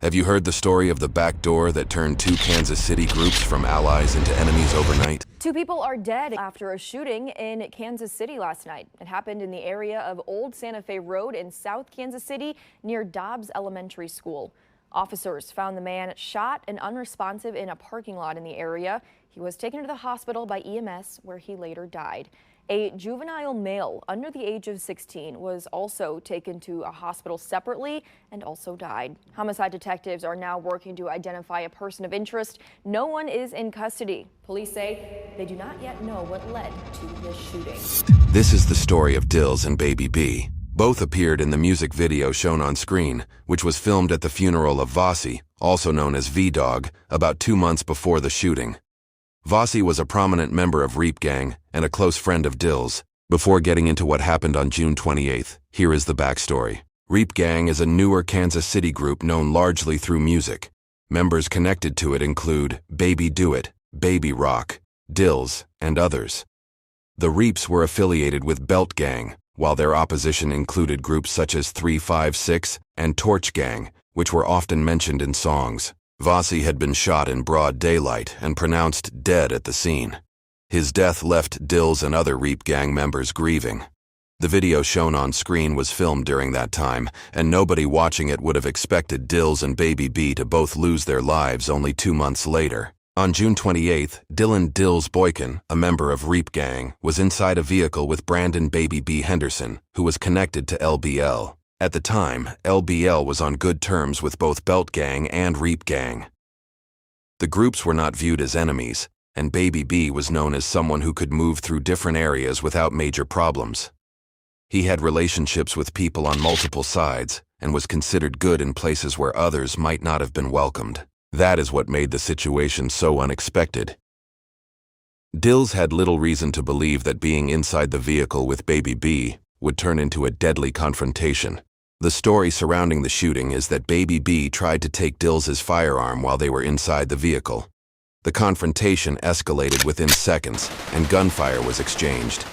Have you heard the story of the Backdoor that turned two Kansas City groups from allies into enemies overnight? Two people are dead after a shooting in Kansas City last night. It happened in the area of Old Santa Fe Road in South Kansas City near Dobbs Elementary School. Officers found the man shot and unresponsive in a parking lot in the area. He was taken to the hospital by EMS, where he later died. A juvenile male under the age of 16 was also taken to a hospital separately and also died. Homicide detectives are now working to identify a person of interest. No one is in custody. Police say they do not yet know what led to this shooting. This is the story of Dillz and Baby B. Both appeared in the music video shown on screen, which was filmed at the funeral of Vossy, also known as V-Dog, about 2 months before the shooting. Vossy was a prominent member of Reap Gang and a close friend of Dillz. Before getting into what happened on June 28th, here is the backstory. Reap Gang is a newer Kansas City group known largely through music. Members connected to it include Baby Do It, Baby Rock, Dillz, and others. The Reaps were affiliated with Belt Gang, while their opposition included groups such as 356 and Torch Gang, which were often mentioned in songs. Vossy had been shot in broad daylight and pronounced dead at the scene. His death left Dillz and other Reap Gang members grieving. The video shown on screen was filmed during that time, and nobody watching it would have expected Dillz and Baby B to both lose their lives only 2 months later. On June 28th, Dillon Dillz Boykin, a member of Reap Gang, was inside a vehicle with Brandon Baby B Henderson, who was connected to LBL. At the time, LBL was on good terms with both Belt Gang and Reap Gang. The groups were not viewed as enemies, and Baby B was known as someone who could move through different areas without major problems. He had relationships with people on multiple sides and was considered good in places where others might not have been welcomed. That is what made the situation so unexpected. Dillz had little reason to believe that being inside the vehicle with Baby B would turn into a deadly confrontation. The story surrounding the shooting is that Baby B tried to take Dillz's firearm while they were inside the vehicle. The confrontation escalated within seconds, and gunfire was exchanged.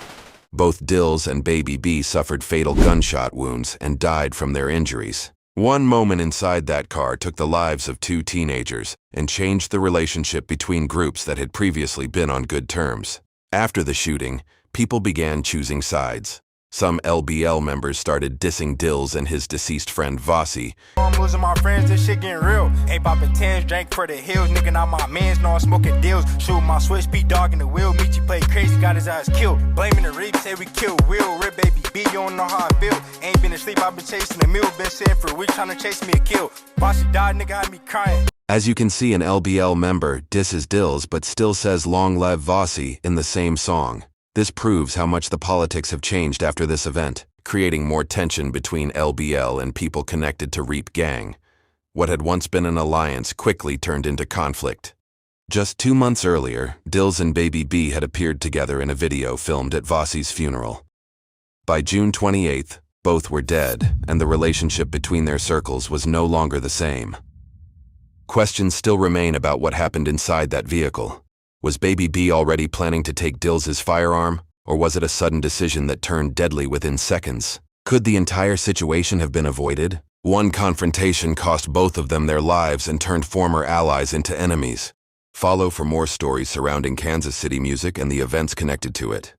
Both Dillz and Baby B suffered fatal gunshot wounds and died from their injuries. One moment inside that car took the lives of two teenagers and changed the relationship between groups that had previously been on good terms. After the shooting, people began choosing sides. Some LBL members started dissing Dillz and his deceased friend Vossy. I'm losing my friends, this shit getting real. Ain't poppin' tens, drank for the hills. Nigga, not my mans, no I'm smoking Dillz. Shoot my switch, beat dog in the wheel. Meet you play crazy, got his ass killed. Blaming the Reap, say we killed Will. Rip Baby B, you don't know how I feel. Ain't been asleep, I've been chasing a meal. Been sitting for a week, trying to chase me a kill. Vossy died, nigga, had me crying. As you can see, an LBL member disses Dillz but still says "Long live Vossy" in the same song. This proves how much the politics have changed after this event, creating more tension between LBL and people connected to Reap Gang. What had once been an alliance quickly turned into conflict. Just 2 months earlier, Dillz and Baby B had appeared together in a video filmed at Vossy's funeral. By June 28th, both were dead, and the relationship between their circles was no longer the same. Questions still remain about what happened inside that vehicle. Was Baby B already planning to take Dillz's firearm, or was it a sudden decision that turned deadly within seconds? Could the entire situation have been avoided? One confrontation cost both of them their lives and turned former allies into enemies. Follow for more stories surrounding Kansas City music and the events connected to it.